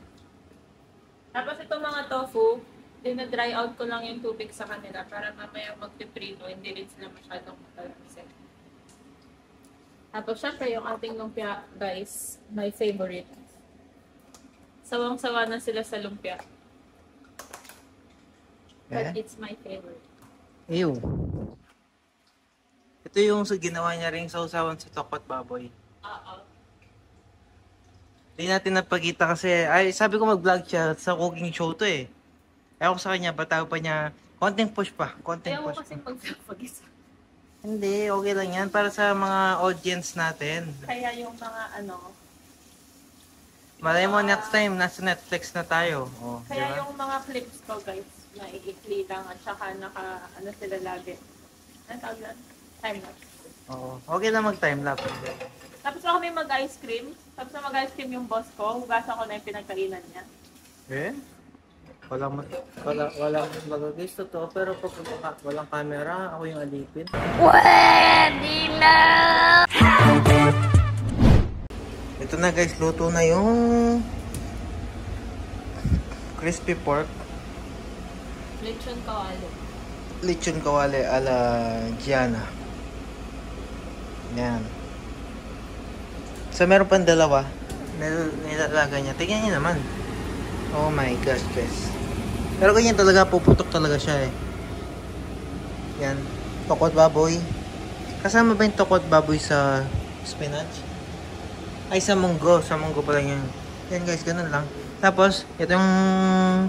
Speaker 3: Tapos itong mga tofu, dina-dry out ko lang yung tubig sa kanila para mamaya magpiprito, hindi rin sila masyadong matalapsik. Tapos syempre yung ating lumpia, guys, my favorite. Sawang-sawa na sila sa lumpia. But it's my favorite.
Speaker 1: Ew. Ito yung ginawa niya ring sausawan sa tokwa at baboy.
Speaker 3: Oo.
Speaker 1: Hindi natin napakita kasi, ay sabi ko mag-vlog siya sa cooking show to eh. Ayaw ko sa kanya, bataw pa niya, konting push pa, konting
Speaker 3: Ayaw mo
Speaker 1: push
Speaker 3: kasing mag-isa.
Speaker 1: Hindi, okay lang yan para sa mga audience natin.
Speaker 3: Kaya yung mga
Speaker 1: Malay mo next time, nasa Netflix na tayo. Oh,
Speaker 3: kaya
Speaker 1: diba?
Speaker 3: yung mga clips ko, guys, naiikli lang at saka sila lagi. Ano tawag yan? Time lapse.
Speaker 1: Oo, okay lang mag-time lapse.
Speaker 3: Tapos pa kami mag-ice cream. Tapos na mag-ice cream yung boss ko. Hugasan ko na yung pinagkainan niya.
Speaker 1: Eh? Walang magagis totoo, pero pag walang camera, ako yung alipin.
Speaker 2: Pwede na!
Speaker 1: Ito na guys, luto na yung crispy pork.
Speaker 3: Lechon kawali.
Speaker 1: Lechon kawali ala Gianna. Yan. So meron pang dalawa. Nilalagay niya. Tingnan niyo naman. Oh my gosh guys. Pero ganyan talaga, puputok talaga siya eh. Yan. Tokot baboy. Kasama ba yung tokot baboy sa spinach? Ay, sa munggo. Sa munggo pala yun. Yan guys, ganun lang. Tapos, ito yung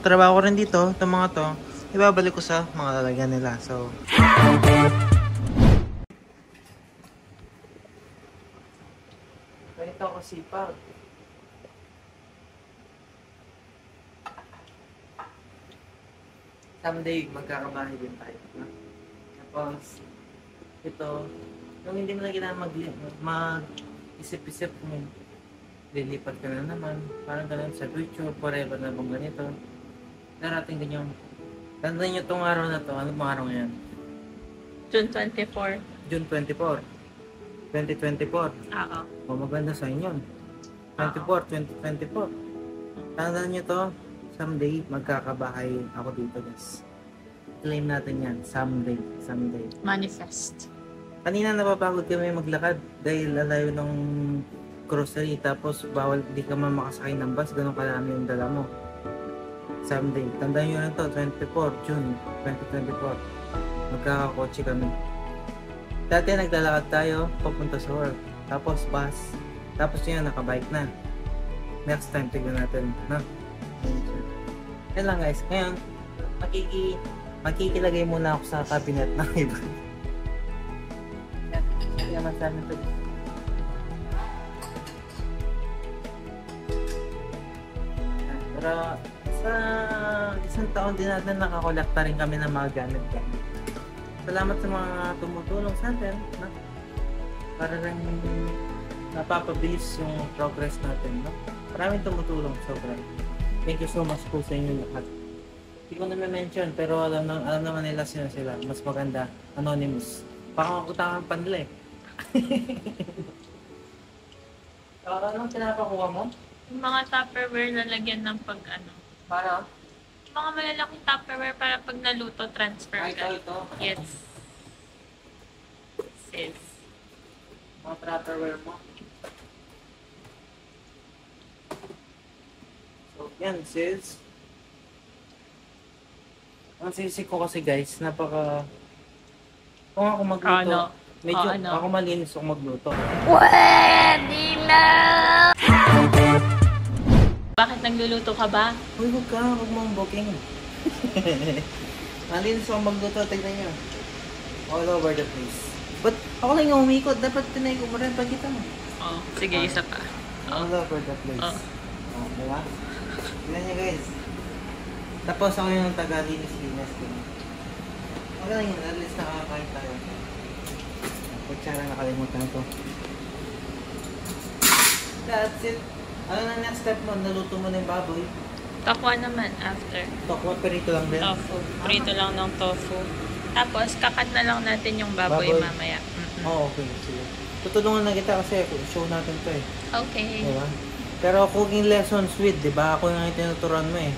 Speaker 1: trabaho ko rin dito. Itong mga to, ibabalik ko sa mga lalagyan nila. So, ganito ako sipag. Someday, magkakabahay din tayo. Tapos, ito, yung hindi mo na kailangan mag-isip-isip kung lilipat ka na naman. Parang ganun sa future, forever na bang ganito. Darating din yung, tandaan nyo itong araw na to. Ano bang araw ngayon?
Speaker 3: June 24.
Speaker 1: June 24. 2024.
Speaker 3: Oo.
Speaker 1: O maganda sa inyo. 2024. Tandaan nyo to. Someday, magkakabahay ako dito, guys. Claim natin yan. Someday.
Speaker 3: Manifest.
Speaker 1: Kanina napapagod kami maglakad dahil lalayo ng grocery. Tapos, bawal, di ka man makasakay ng bus. Ganun kalami yung dala mo. Someday. Tandaan nyo na to. 24 June 2024. Magkakakotse kami. Dati naglalakad tayo papunta sa work. Tapos, bus. Tapos yun, nakabike na. Next time, tignan natin. Na? Yan lang guys. Ngayon, makikilagay muna ako sa cabinet ng iba. Yan. Yan naman sa amin ito. Pero sa isang taon din natin nakakolekta rin kami ng mga gamit kami. Salamat sa mga tumutulong sa atin. No? Para rin napapabilis yung progress natin. No? Maraming tumutulong sobra. Thank you so much po sa inyo lahat. Hindi ko na mention pero alam naman nila sila. Mas maganda, anonymous. Pakakutangan pa nila eh. Anong pinapakuha mo?
Speaker 3: Yung mga Tupperware na lagyan ng pag-ano.
Speaker 1: Para?
Speaker 3: Yung mga malalaking Tupperware para pag naluto, transfer
Speaker 1: Ay,
Speaker 3: ka.
Speaker 1: ito.
Speaker 3: Yes. Sis.
Speaker 1: Mga Tupperware mo. So, yan sis. Ang sisig ko kasi guys, napaka... Kung ako magluto, medyo ako malinis kung magluto.
Speaker 2: Pwede na!
Speaker 3: Bakit nagluluto ka ba?
Speaker 1: Uy, huwag mong booking. Malinis ako magluto, tignan nyo. All over the place. But ako lang yung umikot, dapat tinay ko mo rin pag kita mo.
Speaker 3: Oh, sige, isa pa.
Speaker 1: All over the place.
Speaker 3: Oh.
Speaker 1: Diba? Tignan nyo guys. Tapos ako yung taga-linis-linis ko. Okay lang yun, at least nakakain tayo. Kutsara, nakalimutan ko. That's it. Ano na next step mo? Naluto mo na yung baboy?
Speaker 3: Tokwa naman after.
Speaker 1: Tokwa, perito lang din?
Speaker 3: Tofu. Prito lang ng tofu. Tapos, kakat na lang natin yung baboy mamaya.
Speaker 1: Oo, okay. Sige. Tutulungan na kita kasi show natin to eh.
Speaker 3: Okay.
Speaker 1: Diba? Pero cooking lessons with, diba? Ako yung tinuturuan mo eh.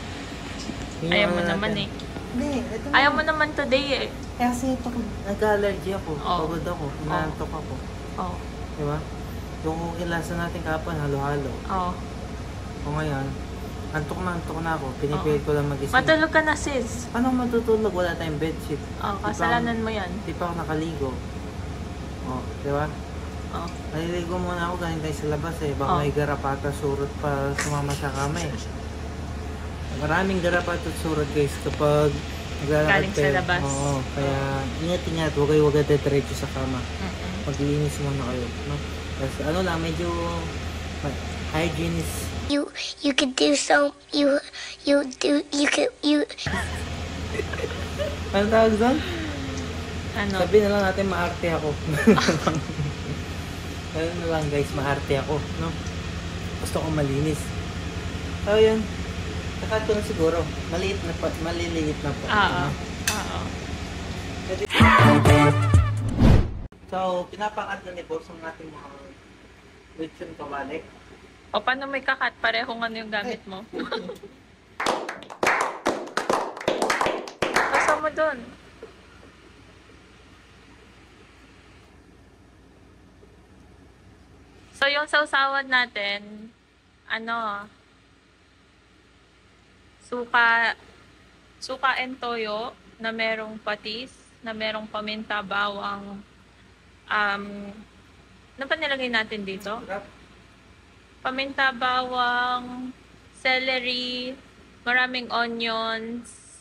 Speaker 1: Yun
Speaker 3: Ayaw
Speaker 1: yung
Speaker 3: mo
Speaker 1: ano
Speaker 3: naman
Speaker 1: natin.
Speaker 3: eh.
Speaker 1: Hindi, ito
Speaker 3: Ayaw mo naman today eh.
Speaker 1: Kasi ito, nag-allergy ako.
Speaker 3: Oo.
Speaker 1: Pagod ako. Inaantok ako.
Speaker 3: Oh.
Speaker 1: Diba? Yung cooking lesson natin kapon, halo-halo.
Speaker 3: Oh.
Speaker 1: O ngayon, antok na ako. Pinipilit ko lang mag-isip.
Speaker 3: Matulog ka na sis.
Speaker 1: Paano matutulog? Wala tayong bedsheet.
Speaker 3: Oh, kasalanan mo yan.
Speaker 1: Di pa ako nakaligo. O, diba?
Speaker 3: Oh.
Speaker 1: Naliligo muna ako galing tayo sa labas eh. Baka may garapata, surot pa sumama sa kamay. Maraming garapata at surot guys kapag naglalakad
Speaker 3: Galing sa labas.
Speaker 1: Oo, kaya ingat-ingat. Huwag kayo diretso sa kama. Maglinis muna kayo. No? Tapos ano lang, medyo hygienist.
Speaker 2: You could do so. You could.
Speaker 1: Ano tawag doon?
Speaker 3: Ano?
Speaker 1: Sabi na lang natin maarte ako. Ngayon na lang guys, maarte ako, no? Gusto ko malinis. So yun, nakat ko na siguro. Maliliit na po.
Speaker 3: Oo.
Speaker 1: No?
Speaker 3: Oo.
Speaker 1: So, pinapakat na ni Boss ang ating mga lechon kawali.
Speaker 3: O paano may kakat? Parehong ano yung gamit mo? Basta mo dun. So, yung sausawan natin, ano, suka and toyo na merong patis, na merong paminta, bawang, ano pa nilagay natin dito? Paminta, bawang, celery, maraming onions,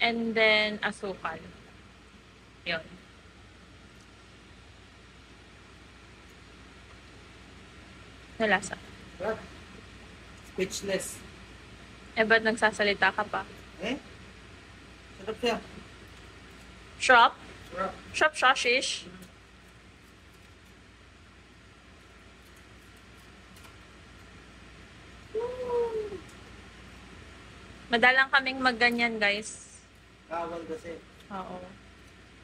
Speaker 3: and then asukal. Yun. Nalasa.
Speaker 1: Speechless.
Speaker 3: Eh, ba't nagsasalita ka pa?
Speaker 1: Eh? Sarap siya.
Speaker 3: Shop?
Speaker 1: Sarap.
Speaker 3: Shop sausage? Madalang kaming magganyan, guys.
Speaker 1: Kawal kasi.
Speaker 3: Oo.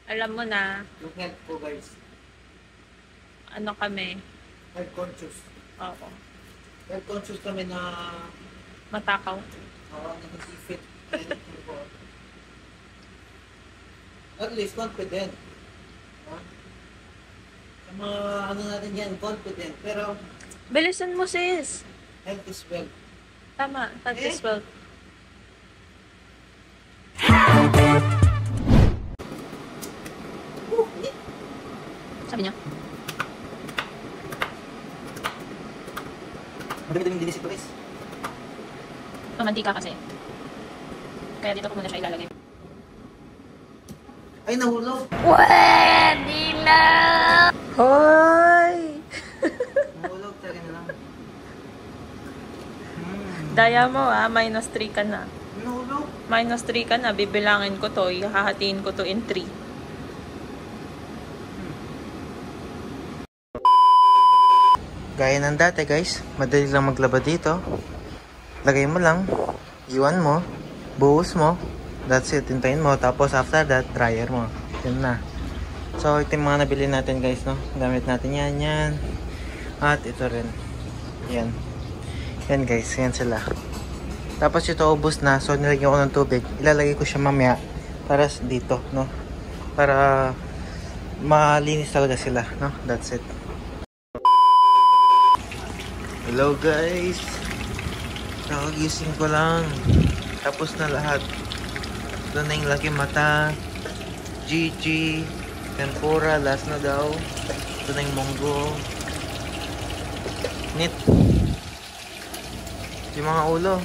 Speaker 3: Alam mo na,
Speaker 1: Yung health ko guys.
Speaker 3: ano kami.
Speaker 1: Health conscious.
Speaker 3: Oo.
Speaker 1: Health conscious kami na
Speaker 3: Matakaw.
Speaker 1: hindi fit. At least confident. Ha? Sa mga ano natin yan, confident. Pero
Speaker 3: Bilisan mo, sis.
Speaker 1: health is wealth.
Speaker 3: Tama. That is well. Sabi niya.
Speaker 1: Madami-daming dinis ito guys.
Speaker 3: Pamantika kasi. Kaya dito ko muna siya ilalagay.
Speaker 1: Ay, nahulog.
Speaker 2: Pwede na!
Speaker 3: Hoy!
Speaker 1: Nahulog, tari na lang.
Speaker 3: Daya mo minus 3 ka na.
Speaker 1: Nahulog.
Speaker 3: Minus 3 ka na, bibilangin ko to, hahatiin ko to in 3.
Speaker 1: Gaya ng dati guys, madali lang maglaba dito. Lagay mo lang, iwan mo, buhos mo, that's it, hintayin mo. Tapos after that, dryer mo. Yun na. So ito yung mga nabili natin guys, no? Gamit natin yan. At ito rin. Yan. Yan guys, yan sila. Tapos ito ubos na, so nilagyan ko ng tubig. Ilalagay ko siya mamaya para dito, no? Para malinis talaga sila, no? That's it. Hello guys. Nakagising ko lang. Tapos na lahat. Ito na yung laki mata. Gigi. Tempura. Last na daw. Ito na yung monggo. Nit. Yung mga ulo.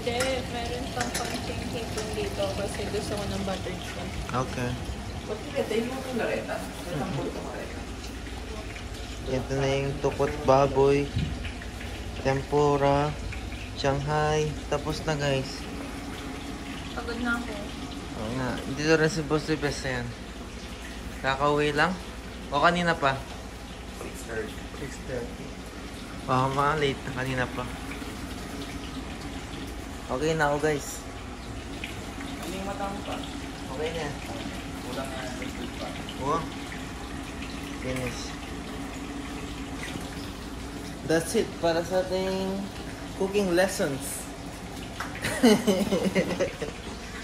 Speaker 3: Hindi, meron pang konting hipon dito kasi gusto ko ng butter chicken.
Speaker 1: Okay. Ito na yung tukot baboy. Tempura. Shanghai. Tapos na guys.
Speaker 3: Pagod na ako.
Speaker 1: Oo nga. Dito rin si Boss Ribes na yan. Kakauwi lang? O kanina pa? 6:30. Oo, mga late na kanina pa. Okay na ako guys.
Speaker 4: Kaming matang pa.
Speaker 1: Okay na.
Speaker 4: Kulang na liquid pa.
Speaker 1: Oo. Finish. That's it para sa ating cooking lessons.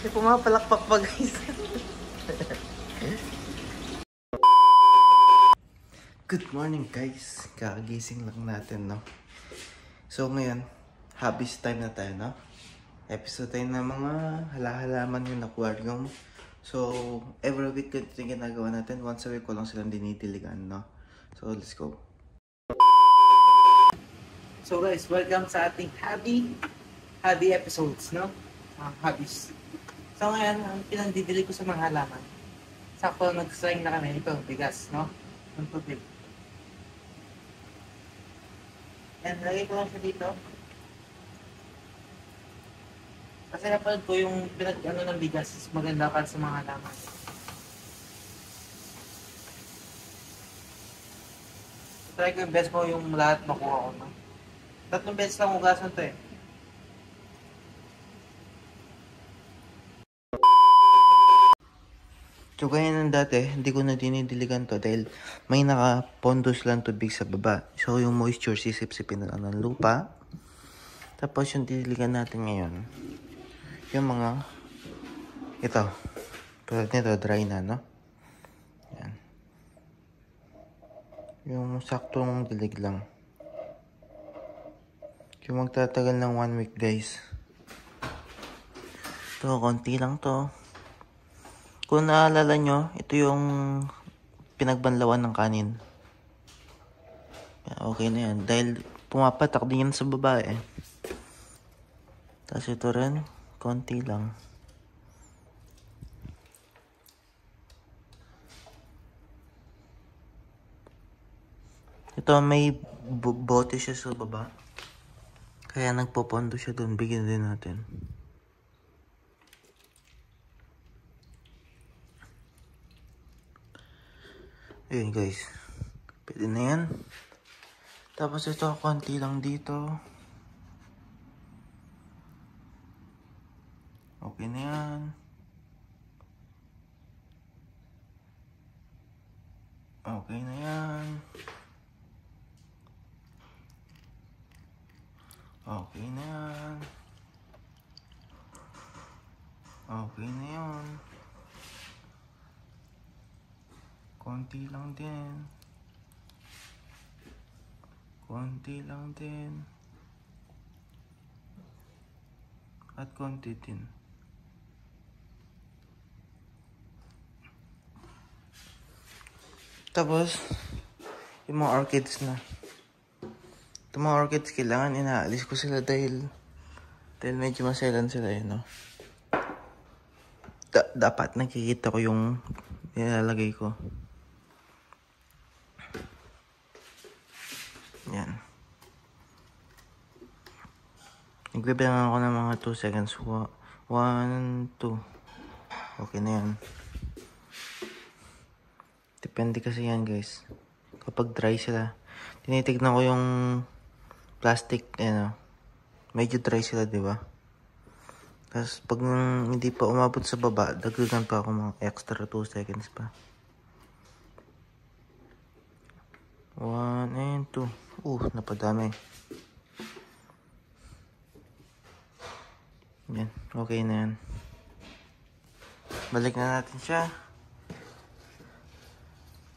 Speaker 1: May pumapalakpak pa guys. Good morning guys. Kakagising lang natin, no? So ngayon, hobbies time na tayo, no? Episode tayo ng mga halahalaman yung aquarium. So, every week ito yung ginagawa natin. Once a week ko lang silang dinidiligan, no? So, let's go. So guys, welcome sa ating hobby episodes, no? Hobbies. So ngayon, ang pinandidili ko sa mga halaman. Sakto nag-string na kami. Ito, bigas, no? Ang tubig. Yan, lagay ko lang siya dito. Kasi napanood ko yung pinag-ano ng bigas is maganda para sa mga halaman. Try ko yung best mo yung lahat makuha ko. No? 3 beses lang hugasan to eh. So gaya ng dati, hindi ko na dinidiligan to dahil may nakapondos lang tubig sa baba. So yung moisture, sisip-sipin na lang ng lupa. Tapos yung didiligan natin ngayon, yung mga, ito, tulad nito, dry na, no? Yan. Yung saktong dilig lang. Yung magtatagal ng 1 week, guys. Ito, konti lang to. Kung naalala nyo, ito yung pinagbanlawan ng kanin. Okay na yan. Dahil pumapatak din yan sa baba eh. Tapos ito rin, konti lang. Ito may bote siya sa baba. Kaya nagpopondo siya doon. Bigyan din natin. Ayun guys. Pwede na yan. Tapos ito, konti lang dito. Okay na yan. Okay na yan. Okay na yan. Okay na yan. Konti lang din. Konti lang din. At konti din. Tapos, yung mga orchids na. Itong mga orchids, kailangan inaalis ko sila dahil medyo maselan sila no? Dapat nakikita ko yung nilalagay ko. Yan. Nagbibilang ako ng mga 2 seconds. 1, 2. Okay na yan. Depende kasi yan guys. Kapag dry sila, tinitignan ko yung plastic, medyo dry sila, di ba? Tapos pag hindi pa umabot sa baba, dagdagan pa ako mga extra 2 seconds pa. 1 and 2. Napadami. Yan, okay na yan. Balik na natin siya.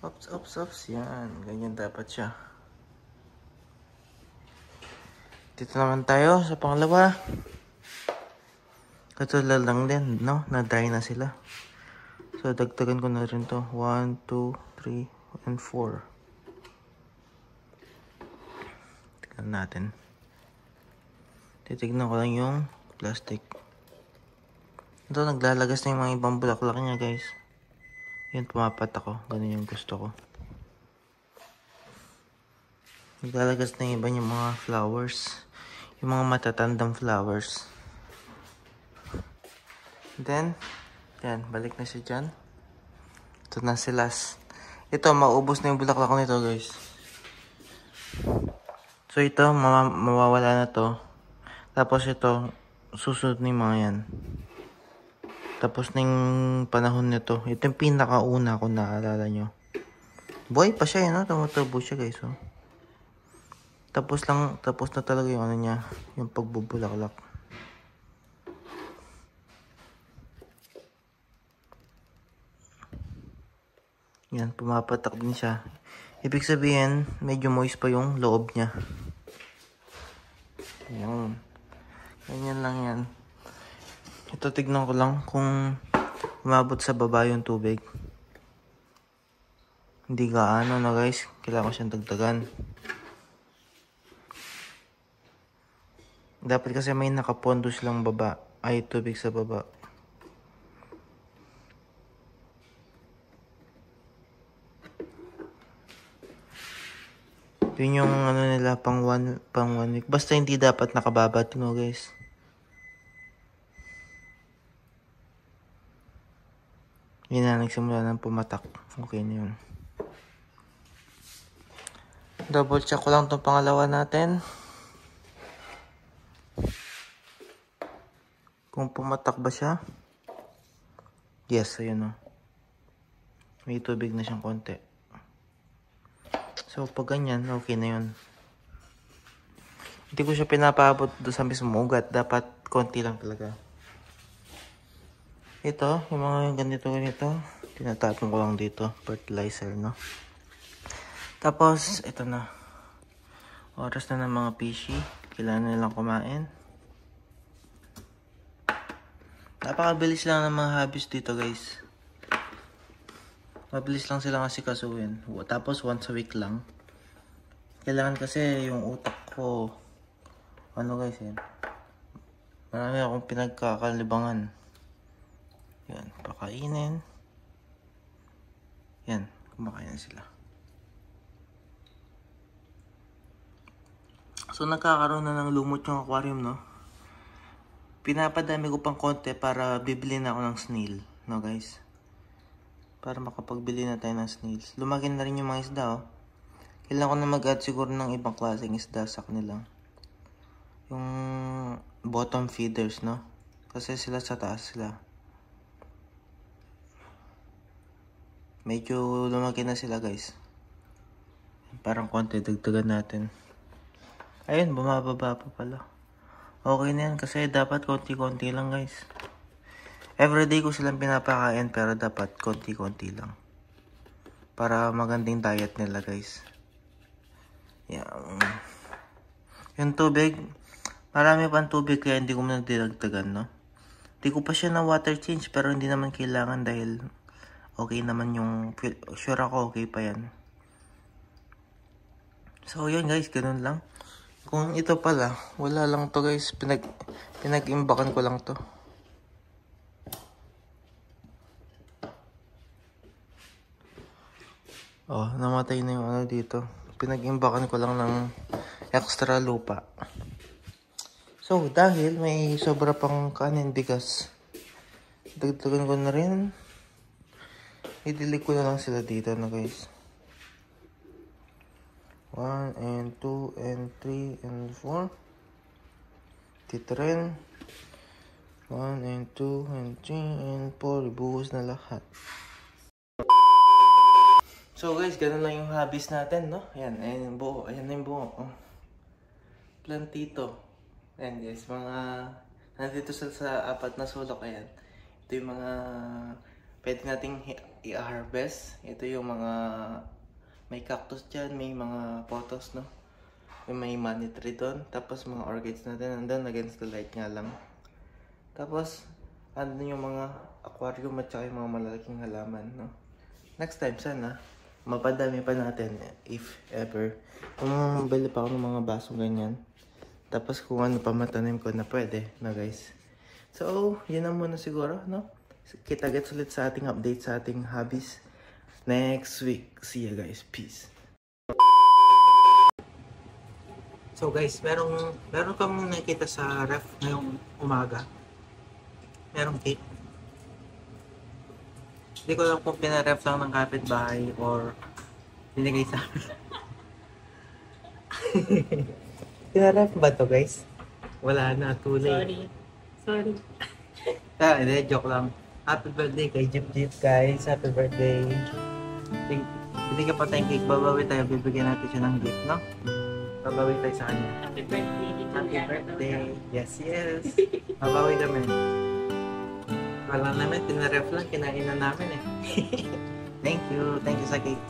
Speaker 1: Ops. Yan, ganyan dapat siya. Dito naman tayo sa pangalawa. Katulad lang din, no? Na-dry na sila. So, dagdagan ko na rin to. 1, 2, 3, and 4. Tignan natin. Titignan ko lang yung plastic. Ito, naglalagas na yung mga ibang bulaklak niya, guys. Yan, pumapat ako. Ganun yung gusto ko. Naglalagas na yung iba yung mga flowers. Yung mga matatandang flowers. Then, yan, balik na siya dyan. Ito na si last. Ito, maubos na yung bulaklak nito, guys. So, ito, mawawala na to. Tapos ito, susunod na yung mga yan. Tapos na yung panahon nito. Ito yung pinakauna kung naalala nyo. Buhay pa siya, no? Tumutubo siya, guys, oh. Tapos na talaga yung ano niya, yung pagbubulaklak. Yan, pumapatak din siya. Ibig sabihin, medyo moist pa yung loob niya. Yan. Ganyan lang yan. Ito, tignan ko lang kung umabot sa baba yung tubig. Hindi gaano na guys. Kailangan ko siyang dagdagan. Dapat kasi may nakapondos lang baba. Ay, tubig sa baba. Yun yung ano nila pang one week. Basta hindi dapat nakababa ito, no, guys. Yun na, nagsimula ng pumatak. Okay na yun. Double check ko lang itong pangalawa natin. Kung pumatak ba siya. Yes, ayun o. May tubig na siyang konti. So, pag ganyan, okay na yun. Hindi ko siya pinapaabot doon sa mismong ugat. Dapat konti lang talaga. Ito, yung mga ganito. Tinatapon ko lang dito. Fertilizer, no? Tapos, ito na. Oras na ng mga fishy. Kailangan nilang kumain. Napakabilis lang ng mga habits dito, guys. Mabilis lang sila kasi kasuhin. Tapos, once a week lang. Kailangan kasi yung utak ko, ano guys, yan. Marami akong pinagkakalibangan. Yan, pakainin. Yan, kumakain sila. So, nagkakaroon na ng lumot yung aquarium, no? Pinapadami ko pang konti para bibili na ako ng snail, no guys? Para makapagbili na tayo ng snails. Lumaki na rin yung mga isda, oh. Kailangan ko na mag-add siguro ng ibang klaseng isda sa kanila. Yung bottom feeders, no? Kasi sila sa taas sila. Medyo lumaki na sila, guys. Parang konti, dagdagan natin. Ayun, bumababa pa pala. Okay na yan kasi dapat konti-konti lang, guys. Everyday ko silang pinapakain pero dapat konti-konti lang. Para magandang diet nila, guys. Yan. Yung tubig, marami pang tubig kaya hindi ko muna dinagdagan, no? Hindi ko pa siya na water change pero hindi naman kailangan dahil okay naman yung, sure ako okay pa yan. So, yun guys, ganun lang. Kung ito pala, wala lang to guys. Pinag-imbakan ko lang to. Oh, namatay na yung ano dito. Pinag-imbakan ko lang ng extra lupa. So, dahil may sobra pang kanin bigas, dagdagan ko na rin. Idilig ko na lang sila dito na guys. 1 and 2 and 3 and 4. Dito rin. 1 and 2 and 3 and 4. Ibuhos na lahat. So guys, ganun lang yung hobbies natin, no? Ayan, ayan yung buo. Ayan na yung buo. Oh. Plantito. Ayan guys, mga nandito sa apat na sulok. Ayan. Ito yung mga pwede nating i-harvest. Ito yung mga may cactus dyan, may mga potos, no? May money tree doon. Tapos mga orchids natin nandun against the light nga lang. Tapos, andun yung mga aquarium at saka yung mga malalaking halaman, no? Next time, sana, mapadami pa natin, if ever. Kung bili pa ako ng mga basong ganyan. Tapos kung ano pa matanim ko na pwede, no guys? So, yun na muna siguro, no? Kita-gets ulit sa ating update sa ating hobbies next week. See you guys. Peace. So guys, meron kang nakita sa ref ngayong umaga. Merong cake. Hindi ko alam kung pinaref lang ng kapitbahay or binigay sa amin. Pinaref ba to guys? Wala na, too late.
Speaker 3: Sorry.
Speaker 1: Hindi, joke lang. Happy birthday kay Jeep Jeep guys. Happy birthday. Hindi ka pa tayong cake. Babawi tayo. Bibigyan natin siya ng gift, no? Babawi tayo sa kanya.
Speaker 3: Happy birthday.
Speaker 1: Happy birthday. Yes, yes. Babawi kami. Kala namin, tinaref lang. Kinain na namin eh. Thank you. Thank you sa cake.